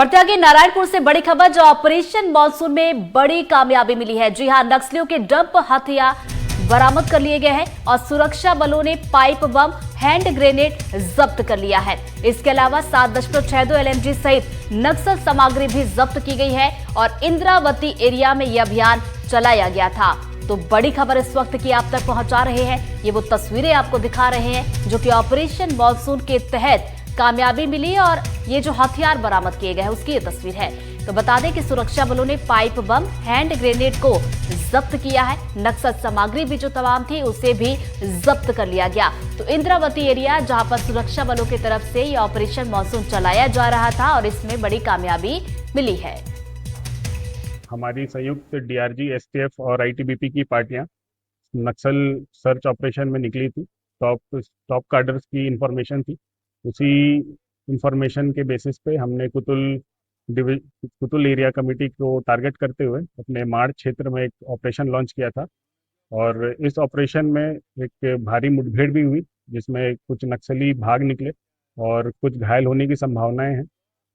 बढ़ते आगे नारायणपुर से बड़ी खबर, जो ऑपरेशन मानसून में बड़ी कामयाबी मिली है। जी हां, नक्सलियों के डंप हथियार बरामद कर लिए गए हैं और सुरक्षा बलों ने पाइप बम, हैंड ग्रेनेड जब्त कर लिया है। इसके अलावा 7.62 LMG सहित नक्सल सामग्री भी जब्त की गई है और इंद्रावती एरिया में यह अभियान चलाया गया था। तो बड़ी खबर इस वक्त की आप तक पहुंचा रहे हैं। ये वो तस्वीरें आपको दिखा रहे हैं जो कि ऑपरेशन मानसून के तहत कामयाबी मिली और ये जो हथियार बरामद किए गए हैं उसकी ये तस्वीर है। तो बता दें कि सुरक्षा बलों ने पाइप बम, हैंड ग्रेनेड को जब्त किया है। नक्सल सामग्री भी जो तमाम थी उसे भी जब्त कर लिया गया। तो इंद्रावती एरिया जहां पर सुरक्षा बलों की तरफ से ये ऑपरेशन मानसून चलाया जा रहा था और इसमें बड़ी कामयाबी मिली है। हमारी संयुक्त DRG, STF और ITBP की पार्टियां नक्सल सर्च ऑपरेशन में निकली थी। टॉप कार्डर्स की इंफॉर्मेशन थी। उसी इंफॉर्मेशन के बेसिस पे हमने कुतुल एरिया कमेटी को टारगेट करते हुए अपने माड़ क्षेत्र में एक ऑपरेशन लॉन्च किया था और इस ऑपरेशन में एक भारी मुठभेड़ भी हुई जिसमें कुछ नक्सली भाग निकले और कुछ घायल होने की संभावनाएं हैं।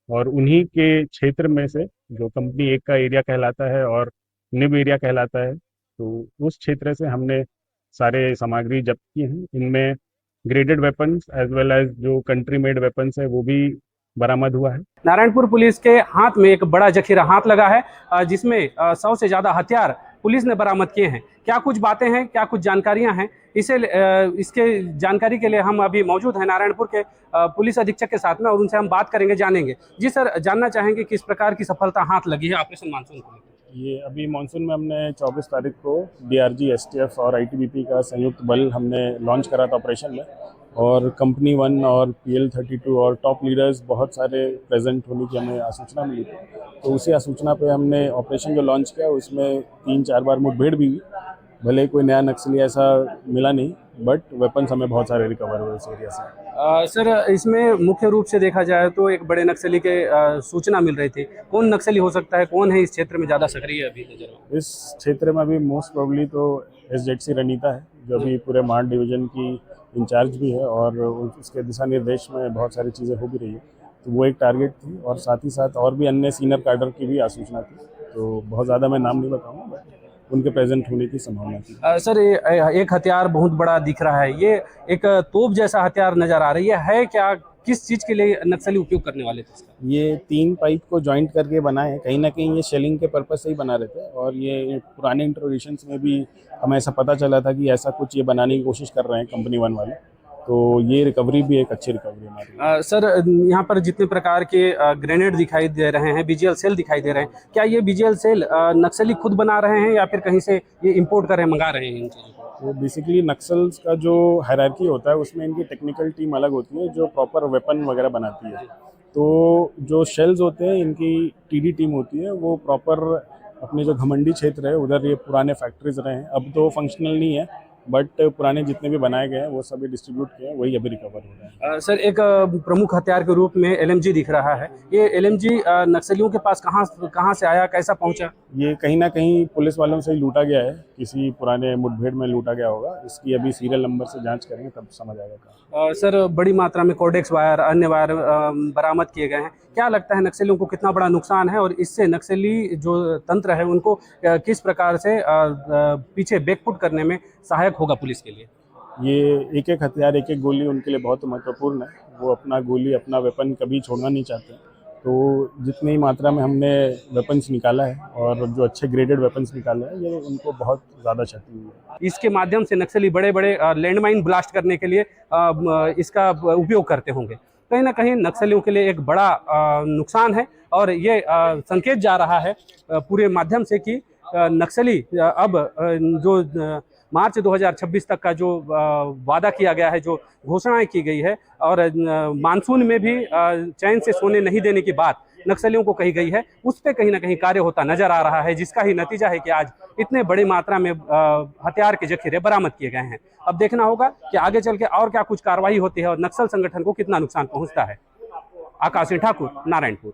और उन्हीं के क्षेत्र में से जो कंपनी 1 का एरिया कहलाता है और निब एरिया कहलाता है, तो उस क्षेत्र से हमने सारे सामग्री जब्त की हैं। इनमें graded weapons as well as जो कंट्री मेड वेपन्स है वो भी बरामद हुआ है। नारायणपुर पुलिस के हाथ में एक बड़ा जखीरा हाथ लगा है जिसमें 100 से ज़्यादा हथियार पुलिस ने बरामद किए हैं। क्या कुछ बातें हैं, क्या कुछ जानकारियां हैं, इसके जानकारी के लिए हम अभी मौजूद हैं नारायणपुर के पुलिस अधीक्षक के साथ में और उनसे हम बात करेंगे, जानेंगे। जी सर, जानना चाहेंगे किस प्रकार की सफलता हाथ लगी है ऑपरेशन मानसून को? ये अभी मानसून में हमने 24 तारीख को DRG, STF और ITBP का संयुक्त बल हमने लॉन्च करा था ऑपरेशन में, और कंपनी 1 और PL32 और टॉप लीडर्स बहुत सारे प्रेजेंट होने की हमें सूचना मिली थी। तो उसी सूचना पे हमने ऑपरेशन जो लॉन्च किया उसमें 3-4 बार मुठभेड़ भी हुई। भले कोई नया नक्सली ऐसा मिला नहीं, बट वेपन्स हमें बहुत सारे रिकवर हुए इस एरिया से। सर, इसमें मुख्य रूप से देखा जाए तो एक बड़े नक्सली के सूचना मिल रही थी। कौन नक्सली हो सकता है, कौन है इस क्षेत्र में ज़्यादा सक्रिय अभी नजर? इस क्षेत्र में अभी मोस्ट प्रोबेबली तो SZC रनीता है जो अभी पूरे माड़ डिवीजन की इंचार्ज भी है और उसके दिशा निर्देश में बहुत सारी चीज़ें हो भी रही है। तो वो एक टारगेट थी और साथ ही साथ और भी अन्य सीनियर कैडर की भी सूचना थी। तो बहुत ज़्यादा मैं नाम नहीं बताऊँगा, बट उनके प्रेजेंट होने की संभावना थी। सर, एक हथियार बहुत बड़ा दिख रहा है, ये एक तोप जैसा हथियार नजर आ रही है क्या? किस चीज़ के लिए नक्सली उपयोग करने वाले थे इसका? ये 3 पाइप को जॉइंट करके बनाए हैं। कहीं ना कहीं ये शेलिंग के पर्पस से ही बना रहे थे और ये पुराने इंट्रोड्यूशंस में भी हमें ऐसा पता चला था कि ऐसा कुछ ये बनाने की कोशिश कर रहे हैं कंपनी 1 वाले। तो ये रिकवरी भी एक अच्छी रिकवरी हमारी। सर, यहाँ पर जितने प्रकार के ग्रेनेड दिखाई दे रहे हैं, BGL सेल दिखाई दे रहे हैं, क्या ये BGL सेल नक्सली खुद बना रहे हैं या फिर कहीं से ये इंपोर्ट कर रहे हैं, मंगा रहे हैं इन चीज़ों को? तो बेसिकली नक्सल्स का जो हायरार्की होता है उसमें इनकी टेक्निकल टीम अलग होती है जो प्रॉपर वेपन वगैरह बनाती है। तो जो शेल्स होते हैं इनकी TD टीम होती है, वो प्रॉपर अपने जो घमंडी क्षेत्र है उधर ये पुराने फैक्ट्रीज रहे हैं। अब तो फंक्शनल नहीं है, बट पुराने जितने भी बनाए गए हैं वो सभी डिस्ट्रीब्यूट किए हैं, वही अभी रिकवर हो रहे हैं। सर, एक प्रमुख हथियार के रूप में LMG दिख रहा है। ये LMG नक्सलियों के पास कहाँ से आया, कैसा पहुंचा? ये कहीं ना कहीं पुलिस वालों से ही लूटा गया है, किसी पुराने मुठभेड़ में लूटा गया होगा। इसकी अभी सीरियल नंबर से जांच करेंगे तब समझ आएगा। सर, बड़ी मात्रा में कोडेक्स वायर, अन्य वायर बरामद किए गए हैं। क्या लगता है नक्सलियों को कितना बड़ा नुकसान है और इससे नक्सली जो तंत्र है उनको किस प्रकार से पीछे बैकफुट करने में सहायक होगा पुलिस के लिए? ये एक हथियार, एक गोली उनके लिए बहुत महत्वपूर्ण है। वो अपना गोली, अपना वेपन कभी छोड़ना नहीं चाहते। तो जितनी मात्रा में हमने वेपन्स निकाला है और जो अच्छे ग्रेडेड वेपन्स निकाले हैं, ये उनको बहुत ज़्यादा क्षति हुई है। इसके माध्यम से नक्सली बड़े बड़े लैंडमाइन ब्लास्ट करने के लिए इसका उपयोग करते होंगे। कहीं ना कहीं नक्सलियों के लिए एक बड़ा नुकसान है और ये संकेत जा रहा है पूरे माध्यम से कि नक्सली अब जो मार्च 2026 तक का जो वादा किया गया है, जो घोषणाएं की गई है और मानसून में भी चैन से सोने नहीं देने की बात नक्सलियों को कही गई है, उस पर कहीं ना कहीं कार्य होता नजर आ रहा है, जिसका ही नतीजा है कि आज इतने बड़ी मात्रा में हथियार के जखीरे बरामद किए गए हैं। अब देखना होगा कि आगे चल के और क्या कुछ कार्रवाई होती है और नक्सल संगठन को कितना नुकसान पहुंचता है। आकाश सिंह ठाकुर, नारायणपुर।